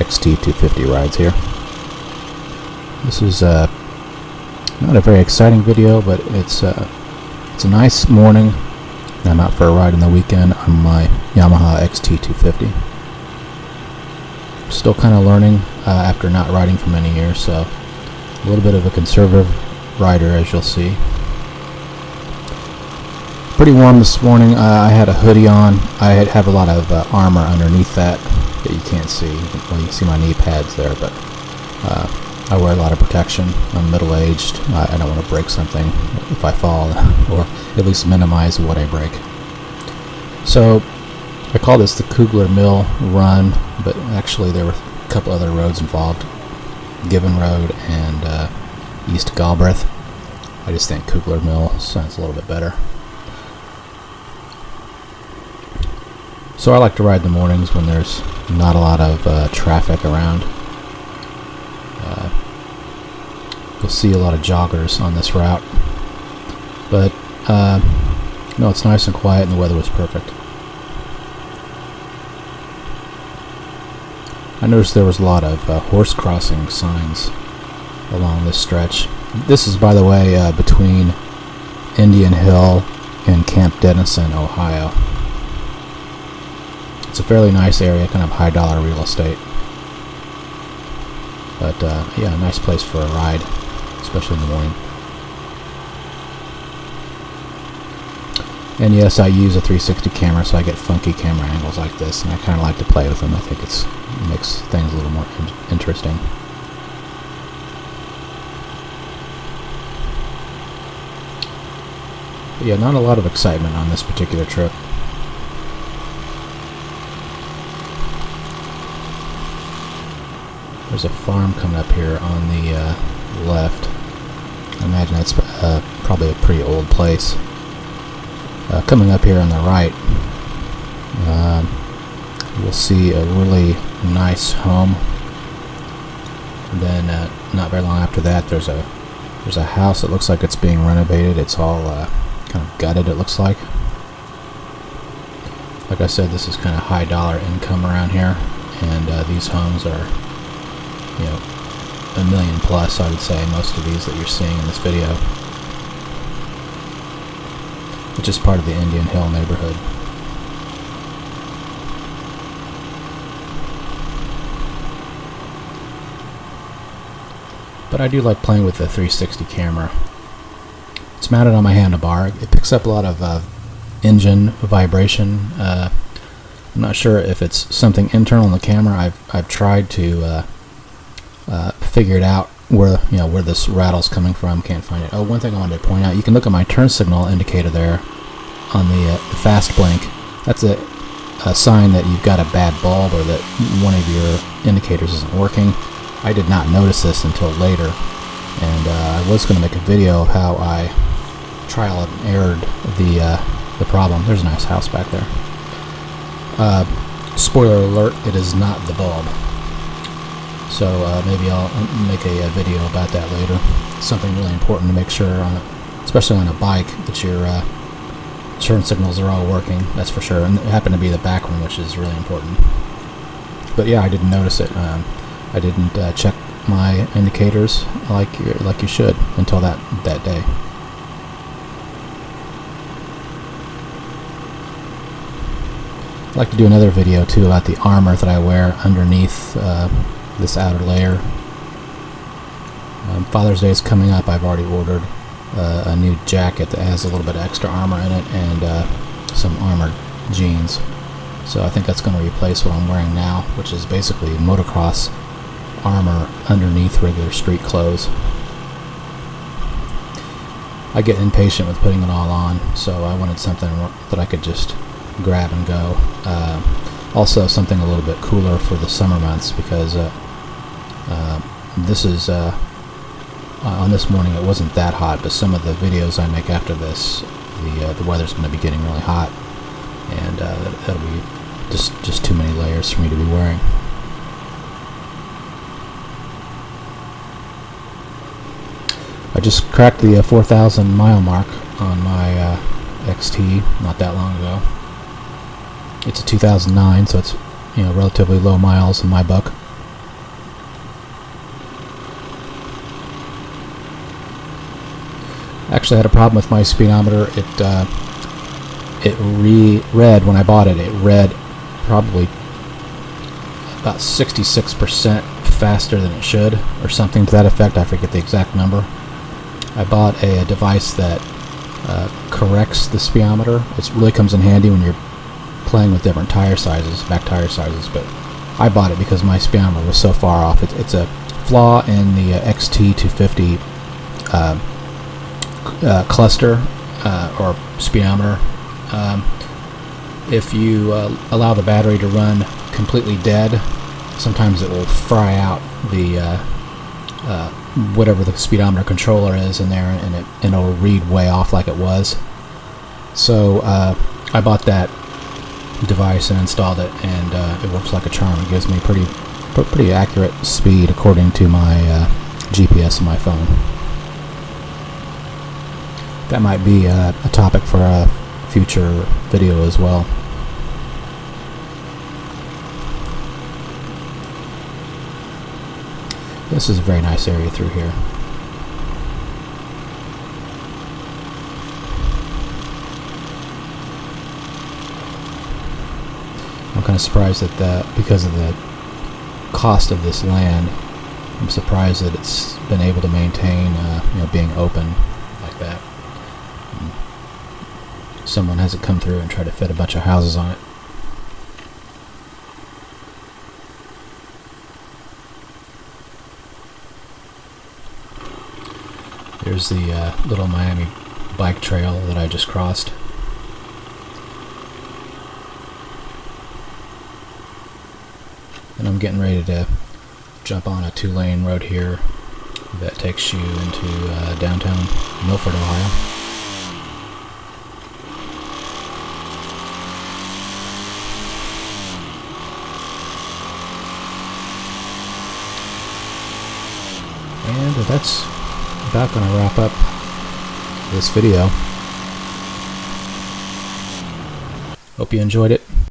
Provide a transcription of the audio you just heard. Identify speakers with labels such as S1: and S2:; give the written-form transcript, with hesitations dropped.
S1: XT250 rides here. This is not a very exciting video, but it's a nice morning. I'm out for a ride on the weekend on my Yamaha XT250. Still kind of learning after not riding for many years, so a little bit of a conservative rider, as you'll see. Pretty warm this morning. I had a hoodie on. I have a lot of armor underneath that you can't see. Well, you can see my knee pads there, but I wear a lot of protection. I'm middle-aged. I don't want to break something if I fall, or at least minimize what I break. So I call this the Kugler Mill run, but actually there were a couple other roads involved, Given Road and East Galbraith. I just think Kugler Mill sounds a little bit better. So I like to ride in the mornings when there's not a lot of traffic around. You'll see a lot of joggers on this route, but no, it's nice and quiet and the weather was perfect. I noticed there was a lot of horse crossing signs along this stretch. This is, by the way, between Indian Hill and Camp Dennison, Ohio. It's a fairly nice area, kind of high dollar real estate. But yeah, a nice place for a ride, especially in the morning. And yes, I use a 360 camera, so I get funky camera angles like this, and I kind of like to play with them. I think it makes things a little more interesting. But yeah, not a lot of excitement on this particular trip. There's a farm coming up here on the left. I imagine that's probably a pretty old place. Coming up here on the right, we'll see a really nice home. And then not very long after that, there's a house that looks like it's being renovated. It's all kind of gutted, it looks like. Like I said, this is kind of high dollar income around here, and these homes are, you know, $1 million plus, I would say, most of these that you're seeing in this video, which is part of the Indian Hill neighborhood. But I do like playing with the 360 camera. It's mounted on my handlebar. It picks up a lot of engine vibration. I'm not sure if it's something internal in the camera. I've tried to figure it out where this rattle's coming from. Can't find it. Oh, one thing I wanted to point out: you can look at my turn signal indicator there on the fast blink. That's a sign that you've got a bad bulb or that one of your indicators isn't working. I did not notice this until later, and I was going to make a video of how I trial and errored the problem. There's a nice house back there. Spoiler alert: it is not the bulb. So maybe I'll make a video about that later. It's something really important to make sure, especially on a bike, that your turn signals are all working. That's for sure. And it happened to be the back one, which is really important. But yeah, I didn't notice it. I didn't check my indicators like you should until that day. I'd like to do another video too about the armor that I wear underneath this outer layer. Father's Day is coming up. I've already ordered a new jacket that has a little bit of extra armor in it and some armored jeans. So I think that's going to replace what I'm wearing now, which is basically motocross armor underneath regular street clothes. I get impatient with putting it all on, so I wanted something that I could just grab and go. Also something a little bit cooler for the summer months, because this is on this morning it wasn't that hot, but some of the videos I make after this, the weather's going to be getting really hot, and that'll be just too many layers for me to be wearing. I just cracked the 4,000 mile mark on my XT not that long ago. It's a 2009, so it's relatively low miles in my book. Actually, I had a problem with my speedometer. It read when I bought it. It read probably about 66% faster than it should, or something to that effect. I forget the exact number. I bought a device that corrects the speedometer. It really comes in handy when you're playing with different tire sizes, back tire sizes. But I bought it because my speedometer was so far off. It's a flaw in the XT250 cluster or speedometer. If you allow the battery to run completely dead, sometimes it will fry out the whatever the speedometer controller is in there, and it'll read way off like it was. So I bought that device and installed it, and it works like a charm. It gives me pretty accurate speed according to my GPS on my phone. That might be a topic for a future video as well. This is a very nice area through here. I'm kind of surprised that because of the cost of this land, I'm surprised that it's been able to maintain being open like that. Someone hasn't come through and tried to fit a bunch of houses on it. There's the Little Miami bike trail that I just crossed. And I'm getting ready to jump on a 2-lane road here that takes you into downtown Milford, Ohio. And that's about going to wrap up this video. Hope you enjoyed it.